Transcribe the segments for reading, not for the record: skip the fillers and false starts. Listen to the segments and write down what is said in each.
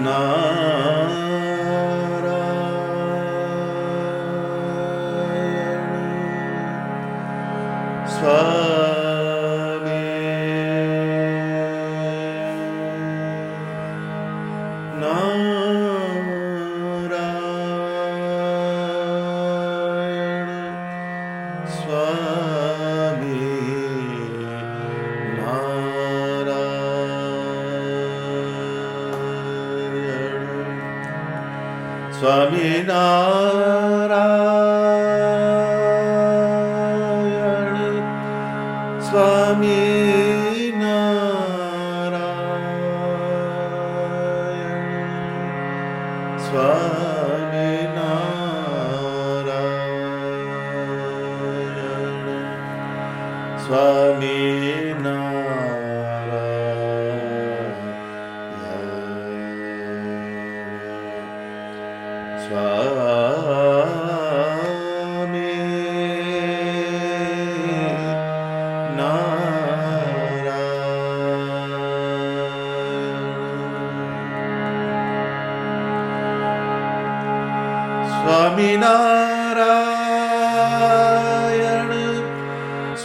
નારાયણ સ્વામી નારાયણ સ્વામિનારાયણ સ્વામિનારાયણ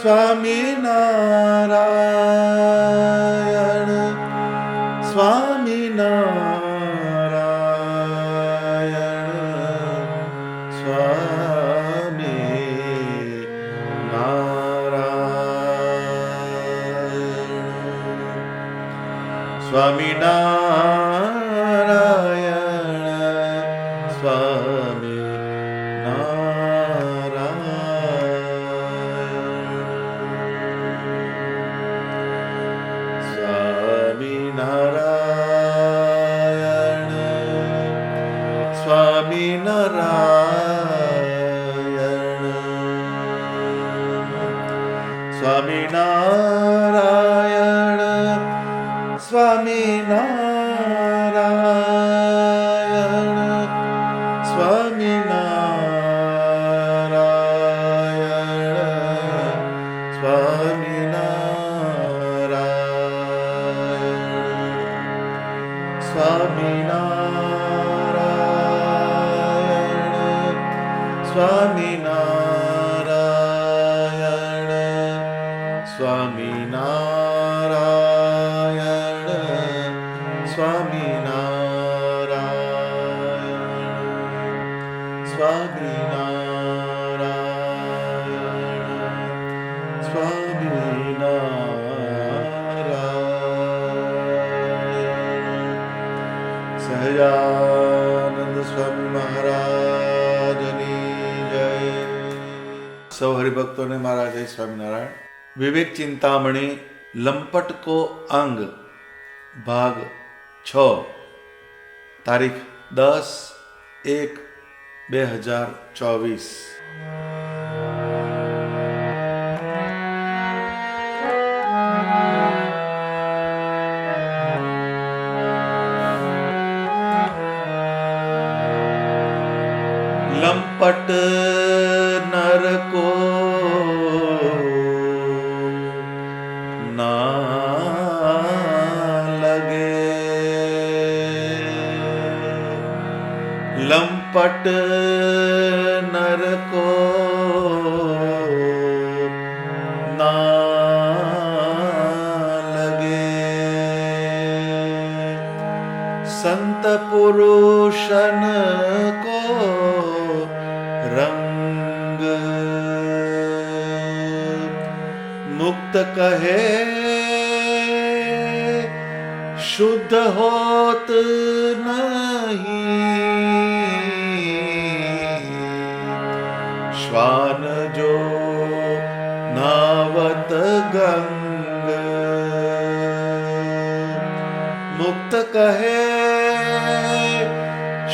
સ્વામિનારાયણ સ્વામિનારાયણ સ્વામિનારાયણ સ્વામિનારાયણ સ્વામિનારાયણ સ્વામિનારાયણ સ્વામિનારાયણ સ્વામિનારાયણ સ્વામિનારાયણ સ્વામિનારાયણ સ્વામિનારાયણ સ્વામિનારાયણ સહજાનંદ સ્વામી મહારાજની જય. સૌ હરિભક્તોને મારા જય સ્વામિનારાયણ. વિવેક ચિંતામણી લંપટ કો અંગ ભાગ 6 તારીખ 10/1/2024. લંપટ નર કો लंपट नर को ना लगे संत पुरुषन को रंग मुक्त कहे शुद्ध होत नहीं श्वान जो नावत गंग मुक्त कहे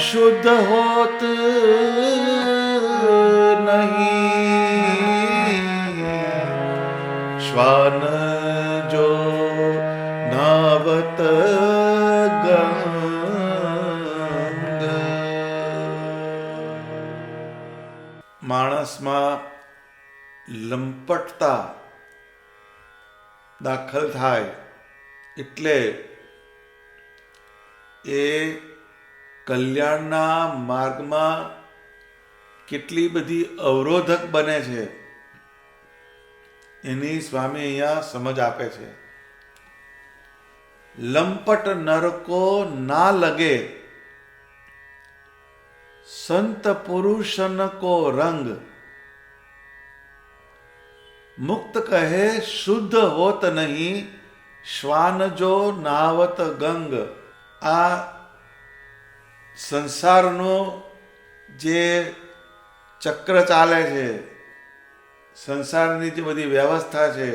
शुद्ध होत नहीं श्वान जो नावत गंग. માણસમાં લંપટતા દાખલ થાય એટલે એ કલ્યાણના માર્ગમાં કેટલી બધી અવરોધક બને છે એની સ્વામી અહીંયા સમજ આપે છે. લંપટ નરકો ના લગે, સંત પુરુષન કો રંગ, મુક્ત કહે શુદ્ધ હોત નહીં, શ્વાન જો નાવત ગંગ. આ સંસારનું જે ચક્ર ચાલે છે, સંસારની જે બધી વ્યવસ્થા છે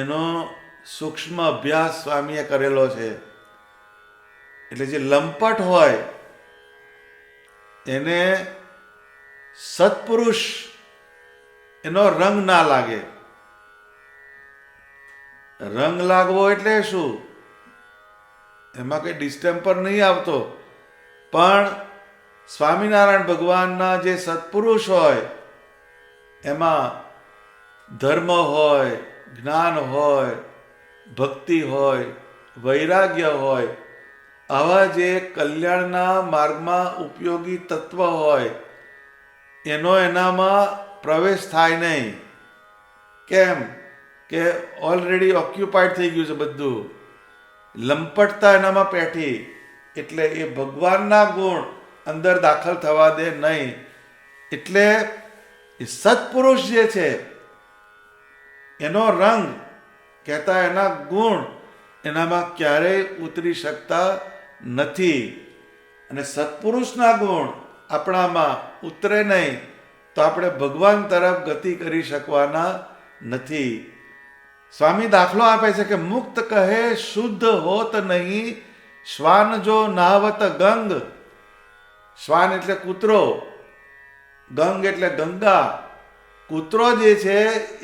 એનો સૂક્ષ્મ અભ્યાસ સ્વામીએ કરેલો છે. એટલે જે લંપટ હોય એને સત્પુરુષ એનો રંગ ના લાગે. રંગ લાગવો એટલે શું? એમાં કઈ ડિસ્ટેમ્પર નહીં આવતો, પણ સ્વામિનારાયણ ભગવાનના જે સત્પુરુષ હોય એમાં ધર્મ હોય, જ્ઞાન હોય, ભક્તિ હોય, વૈરાગ્ય હોય, આવા જે કલ્યાણના માર્ગમાં ઉપયોગી તત્વ હોય એનો એનામાં પ્રવેશ થાય નહીં. કેમ કે ઓલરેડી ઓક્યુપાઈડ થઈ ગયું છે બધું. લંપટતા એનામાં પેઠી, એટલે એ ભગવાનના ગુણ અંદર દાખલ થવા દે નહીં. એટલે એ સત્પુરુષ જે છે એનો રંગ કહેતા એના ગુણ એનામાં ક્યારેય ઉતરી શકતા નથી. અને સત્પુરુષના ગુણ આપણામાં ઉતરે નહીં તો આપણે ભગવાન તરફ ગતિ કરી શકવાના નથી. સ્વામી દાખલો આપે છે કે મુક્ત કહે શુદ્ધ હોત નહીં, શ્વાન જો નાવત ગંગ. શ્વાન એટલે કૂતરો, ગંગ એટલે ગંગા. કૂતરો જે છે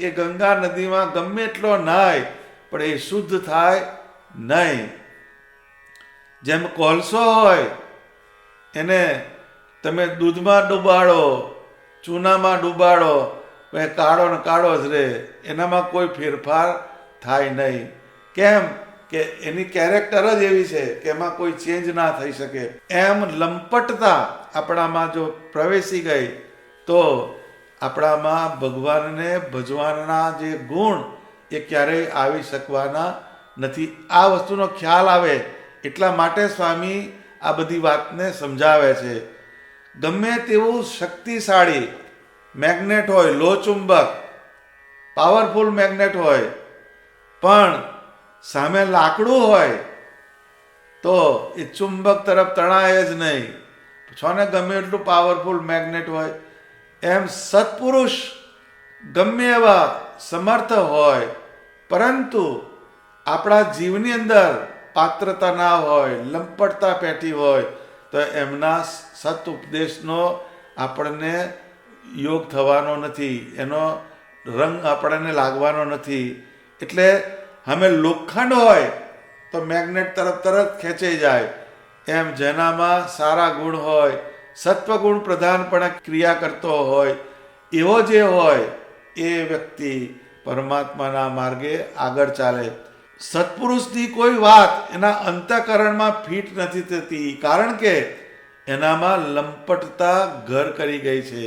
એ ગંગા નદીમાં ગમે એટલો નાય પણ એ શુદ્ધ થાય નહીં. જેમ કોલસો હોય એને તમે દૂધમાં ડુબાડો, ચૂનામાં ડુબાડો, કાળો ને કાળો જ રહે, એનામાં કોઈ ફેરફાર થાય નહીં. કેમ કે એની કેરેક્ટર જ એવી છે કે એમાં કોઈ ચેન્જ ના થઈ શકે. એમ લંપટતા આપણામાં જો પ્રવેશી ગઈ તો આપણામાં ભગવાનને ભજવાના જે ગુણ એ ક્યારેય આવી શકવાના નથી. આ વસ્તુનો ખ્યાલ આવે એટલા માટે સ્વામી આ બધી વાતને સમજાવે છે. ગમે તેવું શક્તિશાળી મેગ્નેટ હોય, લોહચુંબક, પાવરફુલ મેગ્નેટ હોય, પણ સામે લાકડું હોય તો એ ચુંબક તરફ તણાય જ નહીં, છોને ગમે એટલું પાવરફુલ મેગ્નેટ હોય. એમ સત્પુરુષ ગમે એવા સમર્થ હોય પરંતુ આપણા જીવની અંદર પાત્રતા ના હોય, લંપટતા પેઠી હોય તો એમના સત ઉપદેશનો આપણને યોગ થવાનો નથી, એનો રંગ આપણને લાગવાનો નથી. એટલે અમે લોખંડ હોય તો મેગ્નેટ તરત ખેંચાઈ જાય. એમ જેનામાં સારા ગુણ હોય, સત્વગુણ પ્રધાનપણે ક્રિયા કરતો હોય, એવો જે હોય એ વ્યક્તિ પરમાત્માના માર્ગે આગળ ચાલે. સત્પુરુષની કોઈ વાત એના અંતઃકરણમાં ફિટ નથી થતી, કારણ કે એનામાં લંપટતા ઘર કરી ગઈ છે.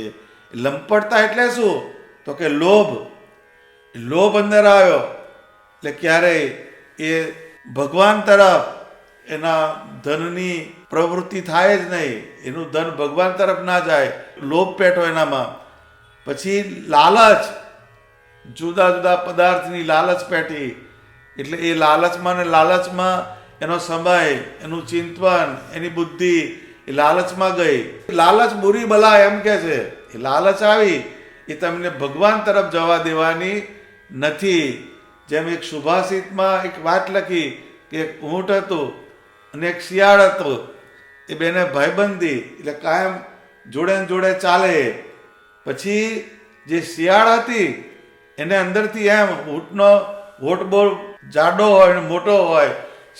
લંપટતા એટલે શું? તો કે લોભ. લોભ અંદર આવ્યો એટલે ક્યારેય એ ભગવાન તરફ એના ધનની પ્રવૃત્તિ થાય જ નહીં, એનું ધન ભગવાન તરફ ના જાય, લોભ પેઠો એનામાં. પછી લાલચ, જુદા જુદા પદાર્થની લાલચ પેઠી, એટલે એ લાલચમાં ને લાલચમાં એનો સમય, એનું ચિંતન, એની બુદ્ધિ એ લાલચમાં ગઈ. લાલચ બુરી બલા એમ કે છે. એ લાલચ આવી એ તમને ભગવાન તરફ જવા દેવાની નથી. જેમ એક સુભાષિતમાં એક વાત લખી કે એક ઊંટ હતું અને એક શિયાળ હતું, એ બેને ભાઈબંધી, એટલે કાયમ જોડે ને જોડે ચાલે. પછી જે શિયાળ હતી એને અંદરથી એમ ઊંટનો હોઠ બહુ જાડો હોય ને મોટો હોય,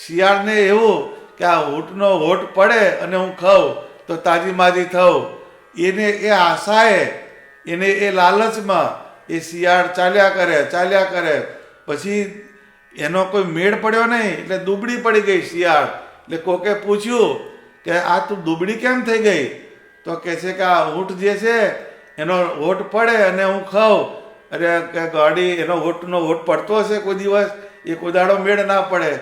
શિયાળને એવું કે આ ઊંટનો હોઠ પડે અને હું ખાઉં તો તાજી માજી થઉં, એને એ આશાએ, એને એ લાલચમાં એ શિયાળ ચાલ્યા કરે. પછી એનો કોઈ મેળ પડ્યો નહીં એટલે દુબળી પડી ગઈ શિયાળ. એટલે કોકે પૂછ્યું કે આ તું દુબળી કેમ થઈ ગઈ? તો કહે છે કે આ ઊંટ જે છે એનો હોઠ પડે અને હું ખાઉં, અરે કે ગાડી એનો હોઠ પડતો હશે કોઈ દિવસ? એ કોઈ દાડો મેળ ના પડે.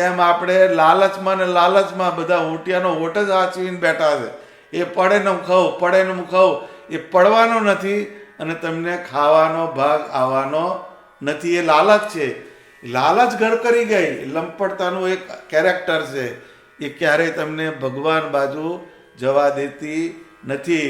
એમ આપણે લાલચમાં ને લાલચમાં બધા ઊંટિયાનો હોઠ જ સાચવીને બેઠા છે. એ પડે ને હું ખાઉં, પડે ને હું ખાઉં, એ પડવાનો નથી અને તમને ખાવાનો ભાગ આવવાનો નથી. એ લાલચ છે. લાલચ ઘર કરી ગઈ. લંપટતાનું એક કેરેક્ટર છે. એ ક્યારેય તમને ભગવાન બાજુ જવા દેતી નથી.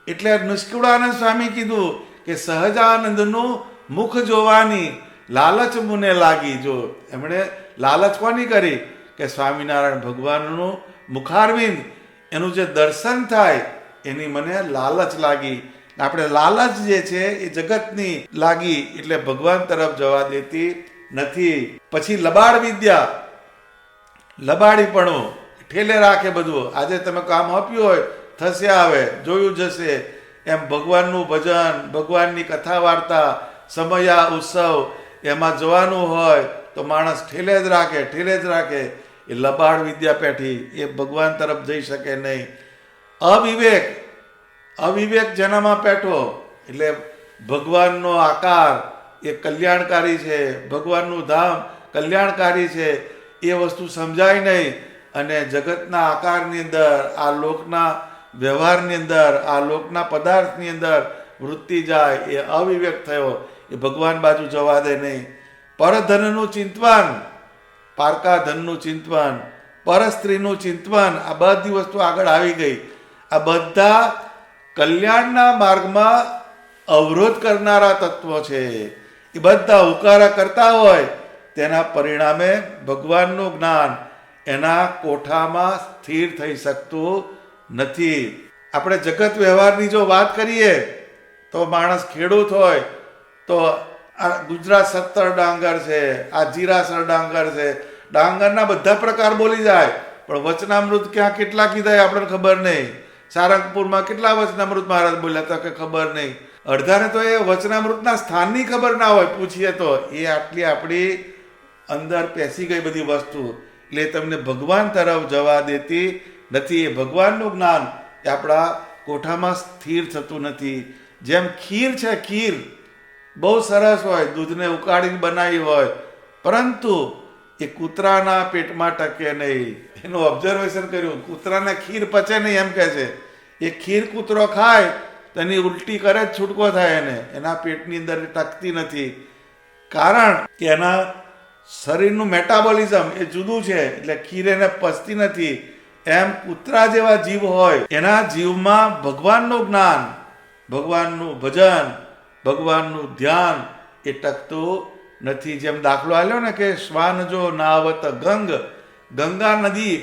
એટલે નિષ્કુળાનંદ સ્વામી કીધું કે સહજાનંદનું મુખ જોવાની લાલચ મુને લાગી. જો એમણે લાલચ કોની કરી? કે સ્વામિનારાયણ ભગવાનનું મુખારવિંદ એનું જે દર્શન થાય એની મને લાલચ લાગી. આપણે લાલચ જે છે એ જગતની લાગી એટલે ભગવાન તરફ જવા દેતી નથી. પછી લબાડ વિદ્યા, લબાડીપણું ઠેલે રાખે બધું. આજે તમે કામ આપ્યું હોય થશે આવે, જોયું જશે, એમ ભગવાનનું ભજન, ભગવાનની કથા વાર્તા, સમયા ઉત્સવ એમાં જવાનું હોય તો માણસ ઠેલે જ રાખે, ઠેલે જ રાખે. એ લબાડ વિદ્યા પેઠી, એ ભગવાન તરફ જઈ શકે નહીં. અવિવેક, અવિવેક જેનામાં પેઠો એટલે ભગવાનનો આકાર એ કલ્યાણકારી છે, ભગવાનનું ધામ કલ્યાણકારી છે, એ વસ્તુ સમજાય નહીં અને જગતના આકારની અંદર, આ લોકના વ્યવહારની અંદર, આ લોકના પદાર્થની અંદર વૃત્તિ જાય, એ અવિવેક થયો. એ ભગવાન બાજુ જવા દે નહીં. પરધનનું ચિંતવન, પારકા ધનનું ચિંતવન, પરસ્ત્રીનું ચિંતવન, આ બધી વસ્તુ આગળ આવી ગઈ. આ બધા કલ્યાણના માર્ગમાં અવરોધ કરનારા તત્વો છે. એ બધા હુકારા કરતા હોય તેના પરિણામે ભગવાનનું જ્ઞાન એના કોઠામાં સ્થિર થઈ શકતું નથી. આપણે જગત વ્યવહારની જો વાત કરીએ તો માણસ ખેડૂત હોય તો આ ગુજરાત 70 ડાંગર છે, આ જીરાસર ડાંગર છે, ડાંગરના બધા પ્રકાર બોલી જાય, પણ વચનામૃત ક્યાં કેટલા કીધા આપણને ખબર નહીં. સારંગપુરમાં કેટલા વચનામૃત મહારાજ બોલ્યા હતા કે ખબર નહીં. અડધાને તો એ વચનામૃતના સ્થાનની ખબર ના હોય, પૂછીએ તો. એ આટલી આપણી અંદર પેસી ગઈ બધી વસ્તુ, એટલે તમને ભગવાન તરફ જવા દેતી નથી. એ ભગવાનનું જ્ઞાન એ આપણા કોઠામાં સ્થિર થતું નથી. જેમ ખીર છે, ખીર બહુ સરસ હોય, દૂધને ઉકાળીને બનાવી હોય, પરંતુ એ કૂતરાના પેટમાં ટકે નહીં. એનું ઓબ્ઝર્વેશન કર્યું, કૂતરાને ખીર પચે નહીં એમ કહે છે. એ ખીર કૂતરો ખાય તો એની ઉલટી કરે જ છૂટકો થાય એને, એના પેટની અંદર ટકતી નથી. કારણ કે એના શરીરનું મેટાબોલિઝમ એ જુદું છે, એટલે ખીર એને પચતી નથી. એમ કૂતરા જેવા જીવ હોય, એના જીવમાં ભગવાનનું જ્ઞાન, ભગવાનનું ભજન, ભગવાનનું ધ્યાન એ ટકતું નથી. જેમ દાખલો આલ્યો ને કે શ્વાન જો નાવત ગંગ, ગંગા નદી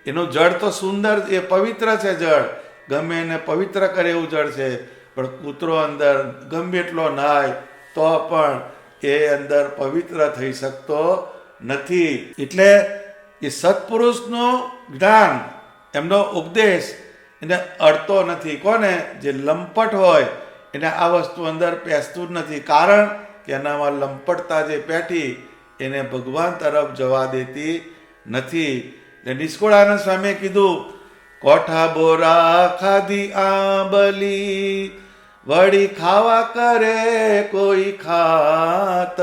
એનું જળ તો સુંદર, એ પવિત્ર છે જળ, ગમે એને પવિત્ર કરે એવું જળ છે, પણ કૂતરો અંદર ગમે એટલો નાય તો પણ એ અંદર પવિત્ર થઈ શકતો નથી. એટલે એ સત્પુરુષનું જ્ઞાન, એમનો ઉપદેશ એને અડતો નથી. કોને? જે લંપટ હોય એને આ વસ્તુ અંદર પેસતું જ નથી. કારણ કે એનામાં લંપટતા જે પેઠી એને ભગવાન તરફ જવા દેતી નથી. એટલે નિષ્કુળાનંદ સ્વામીએ કીધું, કોઠા બોરા ખાધી આંબલી, વળી ખાવા કરે કોઈ ખાત,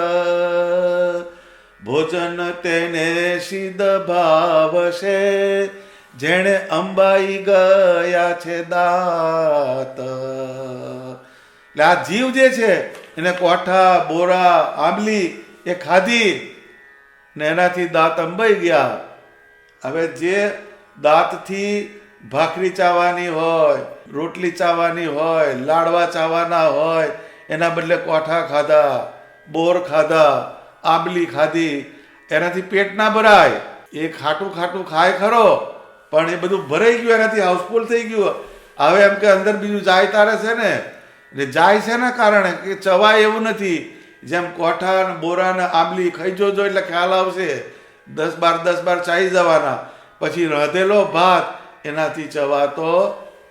ભોજન તેને સિદ્ધ ભાવશે, જેણે અંબાઈ ગયા છે દાત. એટલે આ જીવ જે છે એને કોઠા બોરા આંબલી એ ખાધી ને એનાથી દાંત અંબાઈ ગયા. હવે જે દાંતથી ભાખરી ચાવવાની હોય, રોટલી ચાવવાની હોય, લાડવા ચાવવાના હોય, એના બદલે કોઠા ખાધા, બોર ખાધા, આંબલી ખાધી, એનાથી પેટ ના ભરાય. એ ખાટું ખાટું ખાય ખરો, પણ એ બધું ભરાઈ ગયું, એનાથી હાઉસફુલ થઈ ગયું. હવે એમ કે અંદર બીજું જાય તારે છે ને, એટલે જાય છે ને કારણે કે ચવાય એવું નથી. જેમ કોઠા ને બોરા ને આંબલી ખાઈ જોજો એટલે ખ્યાલ આવશે. 10-12 ચાઈ જવાના. પછી રાધેલો ભાત એનાથી ચવાતો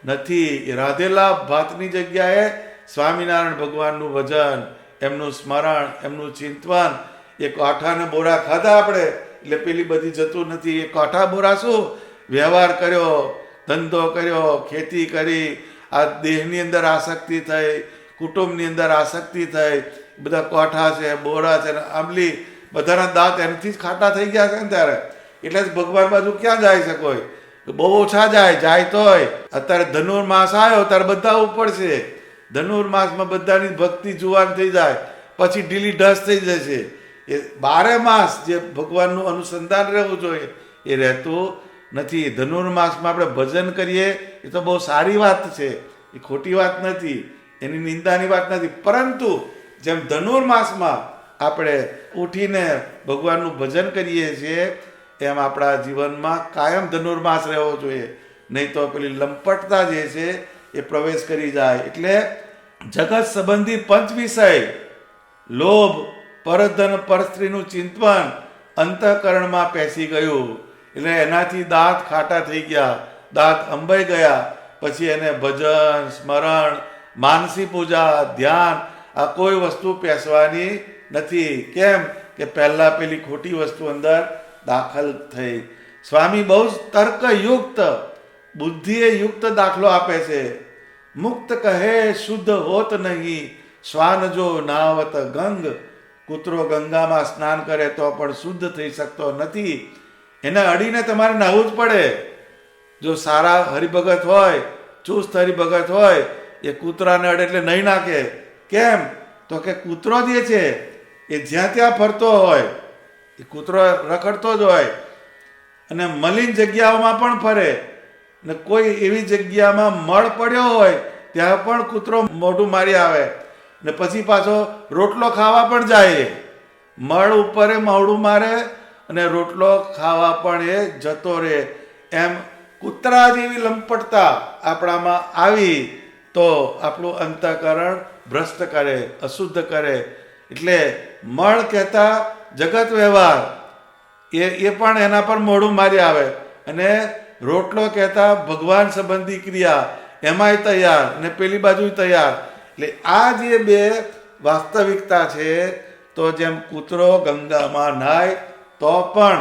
નથી. એ રાધેલા ભાતની જગ્યાએ સ્વામિનારાયણ ભગવાનનું ભજન, એમનું સ્મરણ, એમનું ચિંતવન. એ કોઠા ને બોરા ખાધા આપણે એટલે પેલી બધી જતું નથી. એ કોઠા બોરા શું વ્યવહાર કર્યો, ધંધો કર્યો, ખેતી કરી, આ દેહની અંદર આસક્તિ થઈ, કુટુંબની અંદર આસક્તિ થઈ, બધા કોઠા છે, બોરા છે, આંબલી, બધાના દાંત એમથી જ ખાટા થઈ ગયા છે ને ત્યારે. એટલે જ ભગવાન બાજુ ક્યાં જાય છે કોઈ? બહુ ઓછા જાય તોય. અત્યારે ધનુર્માસ આવ્યો ત્યારે બધા ઉપર છે. ધનુર્માસમાં બધાની ભક્તિ જુવાન થઈ જાય, પછી ઢીલી ઢસ થઈ જશે. એ 12 માસ જે ભગવાનનું અનુસંધાન રહેવું જોઈએ એ રહેતું નથી. ધનુર્માસમાં આપણે ભજન કરીએ એ તો બહુ સારી વાત છે, એ ખોટી વાત નથી, એની નિંદાની વાત નથી. પરંતુ જેમ ધનુર્માસમાં આપણે ઉઠીને ભગવાનનું ભજન કરીએ છીએ એમ આપણા જીવનમાં કાયમ ધનુર્માસ રહેવો જોઈએ. નહીં તો પેલી લંપટતા જે છે એ પ્રવેશ કરી જાય. એટલે જગત સંબંધી પંચ વિષય, લોભ, પરધન, પરસ્ત્રીનું ચિંતન અંતઃકરણમાં પેસી ગયું. એટલે એનાથી દાંત ખાટા થઈ ગયા, દાંત અંબાઈ ગયા. પછી એને ભજન, સ્મરણ, માનસી પૂજા, ધ્યાન, આ કોઈ વસ્તુ પેસવાની નથી. કેમ કે પહેલાં પેલી ખોટી વસ્તુ અંદર દાખલ થઈ. સ્વામી બહુ જ તર્કયુક્ત, બુદ્ધિએ યુક્ત દાખલો આપે છે. મુક્ત કહે શુદ્ધ હોત નહીં, શ્વાન જો નાવત ગંગ. કૂતરો ગંગામાં સ્નાન કરે તો પણ શુદ્ધ થઈ શકતો નથી. એને અડીને તમારે નાહવું જ પડે. જો સારા હરિભગત હોય, ચુસ્ત હરિભગત હોય, એ કૂતરાને અડે એટલે નહીં નાખે. કેમ? તો કે કૂતરો જે છે એ જ્યાં ત્યાં ફરતો હોય, એ કૂતરો રખડતો જ હોય અને મલિન જગ્યાઓમાં પણ ફરે. ને કોઈ એવી જગ્યામાં મળ પડ્યો હોય ત્યાં પણ કૂતરો મોઢું મારી આવે ને પછી પાછો રોટલો ખાવા પણ જાય. મળ ઉપર મોઢું મારે અને રોટલો ખાવા પણ એ જતો રહે. એમ કૂતરા જેવી લંપટતા આપણામાં આવી તો આપણું અંતઃકરણ ભ્રષ્ટ કરે, અશુદ્ધ કરે. એટલે મળ કહેતા જગત વ્યવહાર એ પણ એના પર મોઢું મારી આવે, અને રોટલો કહેતા ભગવાન સંબંધી ક્રિયા એમાંય તૈયાર ને પેલી બાજુ તૈયાર. એટલે આ જે બે વાસ્તવિકતા છે, તો જેમ કૂતરો ગંગામાં નાય તો પણ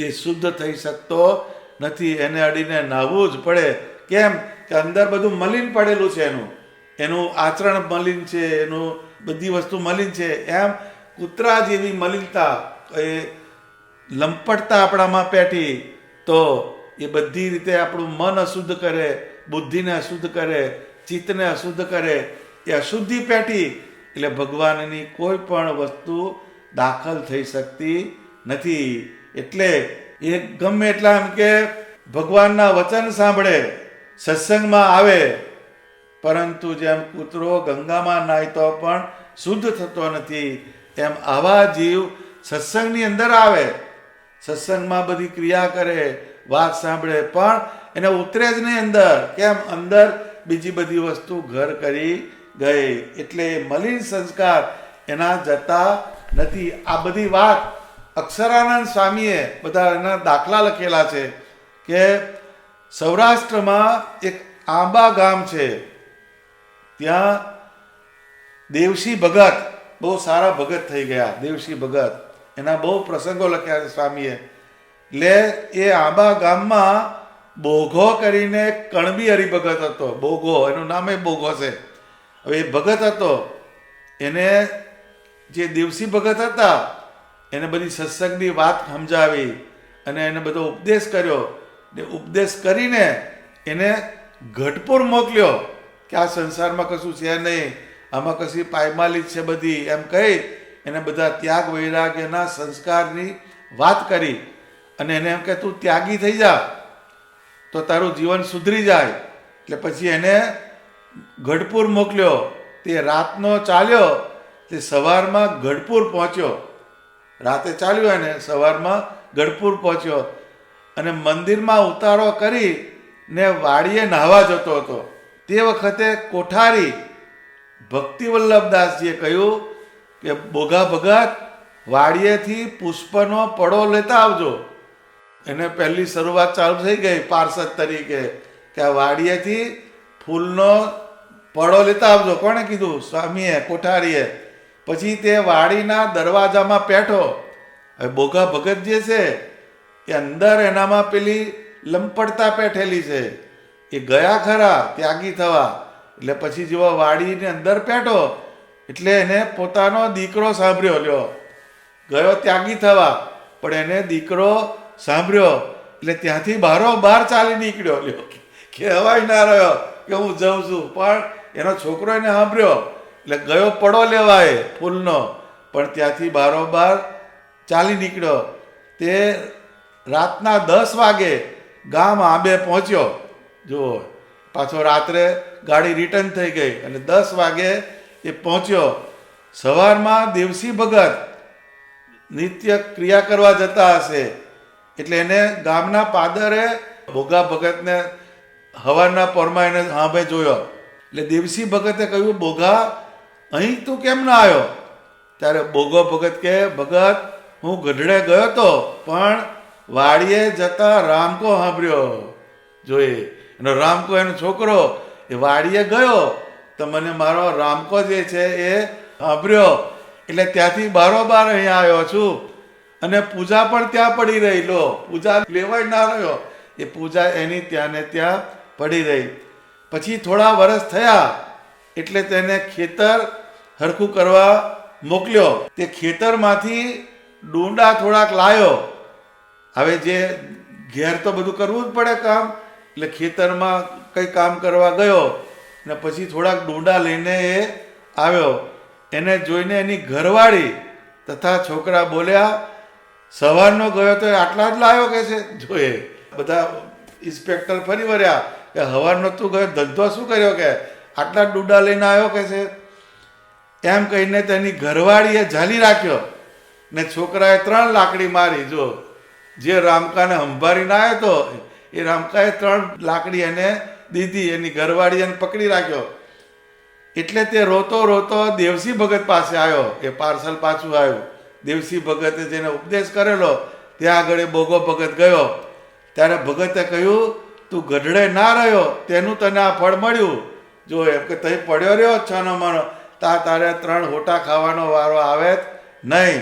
એ શુદ્ધ થઈ શકતો નથી, એને અડીને નાહવું જ પડે. કેમ કે અંદર બધું મલિન પડેલું છે, એનું આચરણ મલિન છે, એનું બધી વસ્તુ મલિન છે. એમ કૂતરા જેવી મલિનતા, એ લંપટતા આપણામાં પેઠી તો એ બધી રીતે આપણું મન અશુદ્ધ કરે, બુદ્ધિને અશુદ્ધ કરે, ચિત્તને અશુદ્ધ કરે. એ અશુદ્ધિ પેઠી એટલે ભગવાનની કોઈ પણ વસ્તુ દાખલ થઈ શકતી નથી. એટલે એ ગમે એટલા એમ કે ભગવાનના વચન સાંભળે, સત્સંગમાં આવે, પરંતુ જેમ કૂતરો ગંગામાં નાય તો પણ શુદ્ધ થતો નથી, એમ આવા જીવ સત્સંગની અંદર આવે, સત્સંગમાં બધી ક્રિયા કરે, વાત સાંભળે, પણ એને ઉતરે જ નહીં અંદર. કેમ? અંદર બીજી બધી વસ્તુ ઘર કરી ગઈ. એટલે મલિન સંસ્કાર એના જતા નથી. આ બધી વાત અક્ષરાનંદ સ્વામીએ બધા એના દાખલા લખેલા છે કે સૌરાષ્ટ્રમાં એક આંબા ગામ છે, ત્યાં દેવશી ભગત, બહુ સારા ભગત થઈ ગયા. દેવશી ભગત, એના બહુ પ્રસંગો લખ્યા છે સ્વામીએ. એટલે એ આંબા ગામમાં બોઘો કરીને કણબી હરિભગત હતો. બોઘો, એનું નામ બોઘો છે. હવે એ ભગત હતો, એને જે દેવસી ભગત હતા એને બધી સત્સંગની વાત સમજાવી અને એને બધો ઉપદેશ કર્યો. ને ઉપદેશ કરીને એને ગઢપુર મોકલ્યો કે આ સંસારમાં કશું છે નહીં, આમાં કશી પાયમાલી છે બધી, એમ કહી એને બધા ત્યાગ વૈરાગ્યના સંસ્કારની વાત કરી. અને એને એમ કે તું ત્યાગી થઈ જા તો તારું જીવન સુધરી જાય. એટલે પછી એને ગઢપુર મોકલ્યો. તે રાતનો ચાલ્યો, તે સવારમાં ગઢપુર પહોંચ્યો. રાતે ચાલ્યો એને, સવારમાં ગઢપુર પહોંચ્યો અને મંદિરમાં ઉતારો કરી ને વાડીએ નાહવા જતો હતો. તે વખતે કોઠારી ભક્તિવલ્લભદાસજીએ કહ્યું કે બોઘા ભગત, વાડીએથી પુષ્પનો પડો લેતા આવજો. એને પહેલી શરૂઆત ચાલુ થઈ ગઈ પાર્ષદ તરીકે કે આ વાડીએથી ફૂલનો પડો લેતા આવજો. કોણે કીધું? સ્વામીએ, કોઠારીએ. પછી તે વાડીના દરવાજામાં બેઠો. હવે બોઘા ભગત જે છે એ અંદર એનામાં પેલી લંપટતા પેઠેલી છે. એ ગયા ખરા ત્યાગી થવા, એટલે પછી જેવો વાડીની અંદર પેટો એટલે એને પોતાનો દીકરો સાંભળ્યો, લ્યો ગયો ત્યાગી થવા પણ એને દીકરો સાંભળ્યો એટલે ત્યાંથી બારોબાર ચાલી નીકળ્યો, લ્યો કહેવાય ના રહ્યો કે હું જાઉં છું, પણ એનો છોકરો એને સાંભળ્યો એટલે ગયો પડો લેવાય ફૂલનો, પણ ત્યાંથી બારોબાર ચાલી નીકળ્યો. તે રાતના 10 વાગે ગામ આંબે પહોંચ્યો. જુઓ પાછો રાત્રે ગાડી રિટર્ન થઈ ગઈ અને 10 વાગે એ પહોંચ્યો. સવારમાં દેવસી ભગત નિત્ય ક્રિયા કરવા જતા હશે એટલે એને ગામના પાદરે ભોગા ભગતને હવારના પોરમાં એને સાંભે જોયો. એટલે દેવસી ભગતે કહ્યું, ભોગા અહીં તું કેમ ના આવ્યો? ત્યારે ભોગો ભગત કે, ભગત હું ગઢડે ગયો તો પણ વાડીએ જતા રામકો સાંભળ્યો. જોઈએ એનો રામકો એનો છોકરો એ વાડીએ ગયો તો મને મારો રામકો જે છે એ સાંભળ્યો એટલે ત્યાંથી બારોબાર અહીંયા આવ્યો છું, અને પૂજા પણ ત્યાં પડી રહી. લો પૂજા લેવાય ના રહ્યો, એ પૂજા એની ત્યાં ને ત્યાં પડી રહી. પછી થોડા વર્ષ થયા એટલે તેને ખેતર હરખું કરવા મોકલ્યો. તે ખેતરમાંથી ડુંડા થોડાક લાવ્યો. હવે જે ઘેર તો બધું કરવું જ પડે કામ, એટલે ખેતરમાં કંઈ કામ કરવા ગયો ને પછી થોડાક ડુંડા લઈને એ આવ્યો. એને જોઈને એની ઘરવાળી તથા છોકરા બોલ્યા, સવારનો ગયો તો આટલા જ લાવ્યો કે છે. જોઈએ બધા ઇન્સ્પેક્ટર ફરી વળ્યા કે સવારનો તું ગયો ધંધો શું કર્યો કે આટલા ડુંડા લઈને આવ્યો કે છે. એમ કહીને તેની ઘરવાળીએ ઝાલી રાખ્યો ને છોકરાએ 3 લાકડી મારી. જો જે રામકાને સંભાળીને આવ્યો તો એ રામકાએ 3 લાકડી એને દીધી, એની ઘરવાળી એને પકડી રાખ્યો. એટલે તે રોતો રોતો દેવસી ભગત પાસે આવ્યો. એ પાર્સલ પાછું આવ્યું. દેવસી ભગતે જેને ઉપદેશ કરેલો ત્યાં આગળ એ ભોગો ભગત ગયો. ત્યારે ભગતે કહ્યું, તું ગઢડે ના રહ્યો તેનું તને આ ફળ મળ્યું. જો એમ કે તઈ પડ્યો રહ્યો છનો મનો તારે 3 હોટા ખાવાનો વારો આવે જ નહીં.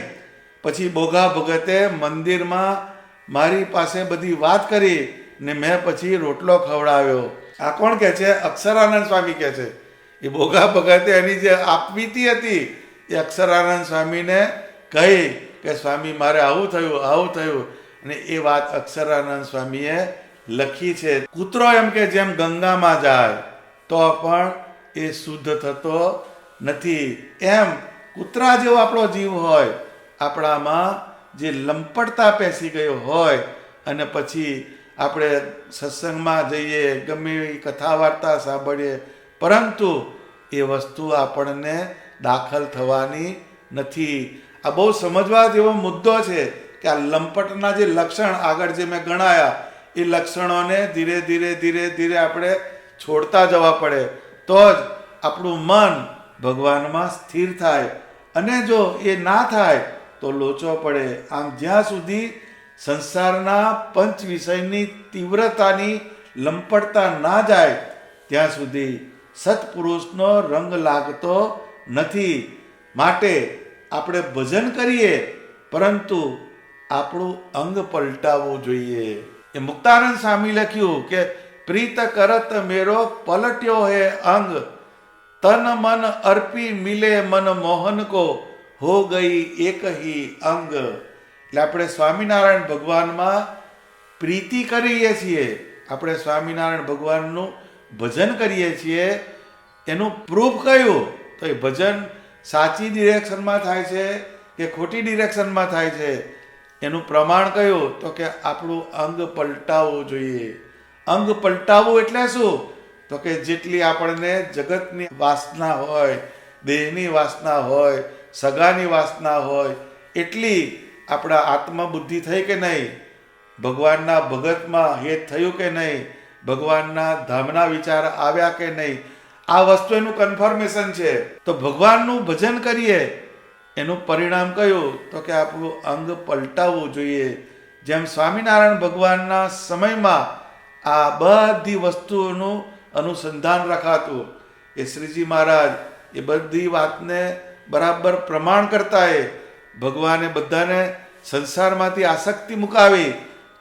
પછી ભોગા ભગતે મંદિરમાં મારી પાસે બધી વાત કરી ને મેં પછી રોટલો ખવડાવ્યો. આ કોણ કહે છે? અક્ષરાનંદ સ્વામી કહે છે. એ ભોગા ભગતે એની જે આપવીતી હતી એ અક્ષરાનંદ સ્વામીને કહી કે સ્વામી મારે આવું થયું. અને એ વાત અક્ષરાનંદ સ્વામીએ લખી છે. કૂતરો એમ કે જેમ ગંગામાં જાય તો પણ એ શુદ્ધ થતો નથી, એમ કૂતરા જેવો આપણો જીવ હોય, આપણામાં જે લંપટતા પેસી ગયો હોય અને પછી આપણે સત્સંગમાં જઈએ, ગમે એવી કથા વાર્તા સાંભળીએ, પરંતુ એ વસ્તુ આપણને દાખલ થવાની નથી. આ બહુ સમજવા જેવો મુદ્દો છે કે આ લંપટના જે લક્ષણ આગળ જે મેં ગણાયા એ લક્ષણોને ધીરે ધીરે આપણે છોડતા જવા પડે, તો જ આપણું મન ભગવાનમાં સ્થિર થાય. અને જો એ ના થાય તો લોચો પડે. આમ જ્યાં સુધી સંસારના પંચ વિષયની તીવ્રતાની લંપટતા ના જાય ત્યાં સુધી સત્પુરુષનો રંગ લાગતો નથી. માટે આપણે ભજન કરીએ પરંતુ આપણું અંગ પલટાવવું જોઈએ. એ મુક્તાનંદ સ્વામી લખ્યું કે પ્રીત કરત મેરો પલટ્યો હે અંગ, તન મન અર્પી મિલે મન મોહન કો, હો ગઈ એક હી અંગ. એટલે આપણે સ્વામિનારાયણ ભગવાનમાં પ્રીતિ કરીએ છીએ, આપણે સ્વામિનારાયણ ભગવાનનું ભજન કરીએ છીએ. એનું પ્રૂફ કયું? તો એ ભજન સાચી ડિરેક્શનમાં થાય છે કે ખોટી ડિરેક્શનમાં થાય છે એનું પ્રમાણ કયું? તો કે આપણું અંગ પલટાવવું જોઈએ. અંગ પલટાવવું એટલે શું? તો કે જેટલી આપણને જગતની વાસના હોય, દેહની વાસના હોય, સગાની વાસના હોય, એટલી આપણા આત્મબુદ્ધિ થઈ કે નહીં? ભગવાનના ભગતમાં હેત થયું કે નહીં? ભગવાનના ધામના વિચાર આવ્યા કે નહીં? આ વસ્તુ એનું કન્ફર્મેશન છે. તો ભગવાનનું ભજન કરીએ એનું પરિણામ કયું? તો કે આપણું અંગ પલટાવવું જોઈએ. જેમ સ્વામિનારાયણ ભગવાનના સમયમાં આ બધી વસ્તુઓનું અનુસંધાન રખાતું, એ શ્રીજી મહારાજ એ બધી વાતને બરાબર પ્રમાણ કરતા. એ ભગવાને બધાને સંસારમાંથી આસક્તિ મુકાવી.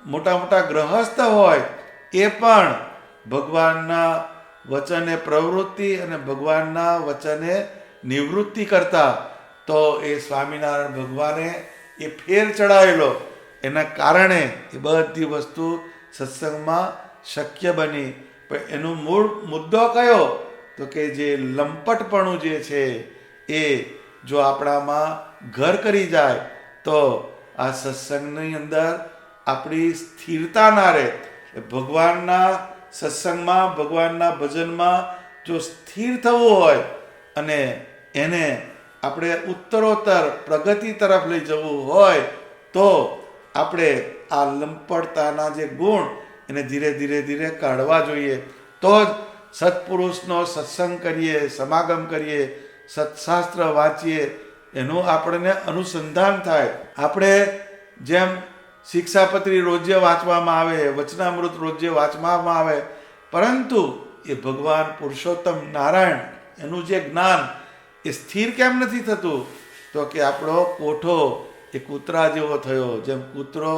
મોટા મોટા ગ્રહસ્થ હોય એ પણ ભગવાનના વચને પ્રવૃત્તિ અને ભગવાનના વચને નિવૃત્તિ કરતા, તો એ સ્વામિનારાયણ ભગવાને એ ફેર ચડાવેલો, એના કારણે એ બધી વસ્તુ સત્સંગમાં શક્ય બની. પણ એનું મૂળ મુદ્દો કયો? તો કે જે લંપટપણું જે છે એ જો આપણામાં ઘર કરી જાય તો આ સત્સંગની અંદર આપણી સ્થિરતા ના રહે. ભગવાનના સત્સંગમાં, ભગવાનના ભજનમાં જો સ્થિર થવું હોય અને એને આપણે ઉત્તરોત્તર પ્રગતિ તરફ લઈ જવું હોય તો આપણે આ લંપટતાના જે ગુણ એને ધીરે ધીરે ધીરે કાઢવા જોઈએ. તો જ સત્પુરુષનો સત્સંગ કરીએ, સમાગમ કરીએ, સત્શાસ્ત્ર વાંચીએ, એનું આપણને અનુસંધાન થાય. આપણે જેમ શિક્ષાપત્રી રોજે વાંચવામાં આવે, વચનામૃત રોજે વાંચવામાં આવે, પરંતુ એ ભગવાન પુરુષોત્તમ નારાયણ એનું જે જ્ઞાન એ સ્થિર કેમ નથી થતું? તો કે આપણો કોઠો એ કૂતરા જેવો થયો. જેમ કૂતરો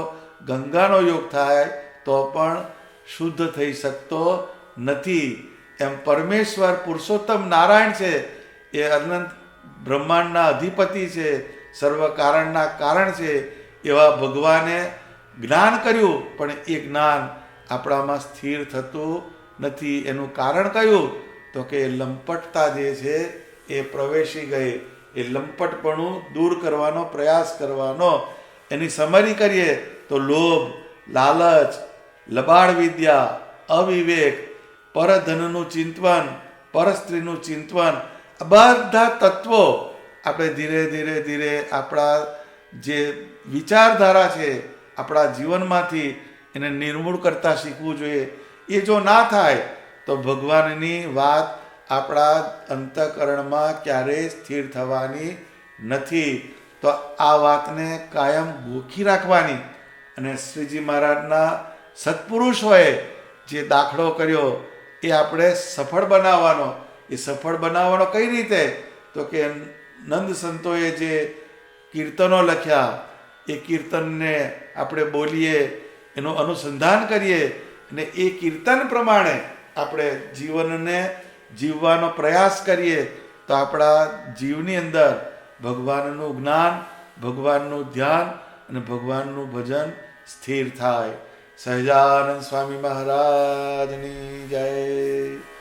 ગંગાનો યોગ થાય તો પણ શુદ્ધ થઈ શકતો નથી, એમ પરમેશ્વર પુરુષોત્તમ નારાયણ છે, એ અનંત બ્રહ્માંડના અધિપતિ છે, સર્વ કારણના કારણ છે. એવા ભગવાને જ્ઞાન કર્યું, પણ એ જ્ઞાન આપણામાં સ્થિર થતું નથી. એનું કારણ કયું? તો કે લંપટતા જે છે એ પ્રવેશી ગઈ. એ લંપટપણું દૂર કરવાનો પ્રયાસ કરવાનો. એની સમરી કરીએ તો લોભ, લાલચ, લબાડ વિદ્યા, અવિવેક, પરધનનું ચિંતન, પરસ્ત્રીનું ચિંતન, આ બધા તત્વો આપણે ધીરે ધીરે ધીરે આપણા જે વિચારધારા છે આપણા જીવનમાંથી એને નિર્મૂળ કરતા શીખવું જોઈએ. એ જો ના થાય તો ભગવાનની વાત આપણા અંતઃકરણમાં ક્યારેય સ્થિર થવાની નથી. તો આ વાતને કાયમ ગોખી રાખવાની. અને શ્રીજી મહારાજના સત્પુરુષોએ જે દાખલો કર્યો એ આપણે સફળ બનાવવાનો. એ સફળ બનાવવાનો કઈ રીતે? તો કે નંદ સંતોએ જે કીર્તનો લખ્યા એ કીર્તનને આપણે બોલીએ, એનું અનુસંધાન કરીએ અને એ કીર્તન પ્રમાણે આપણે જીવનને જીવવાનો પ્રયાસ કરીએ તો આપણા જીવની અંદર ભગવાનનું જ્ઞાન, ભગવાનનું ધ્યાન અને ભગવાનનું ભજન સ્થિર થાય. સહજાનંદ સ્વામી મહારાજની જય.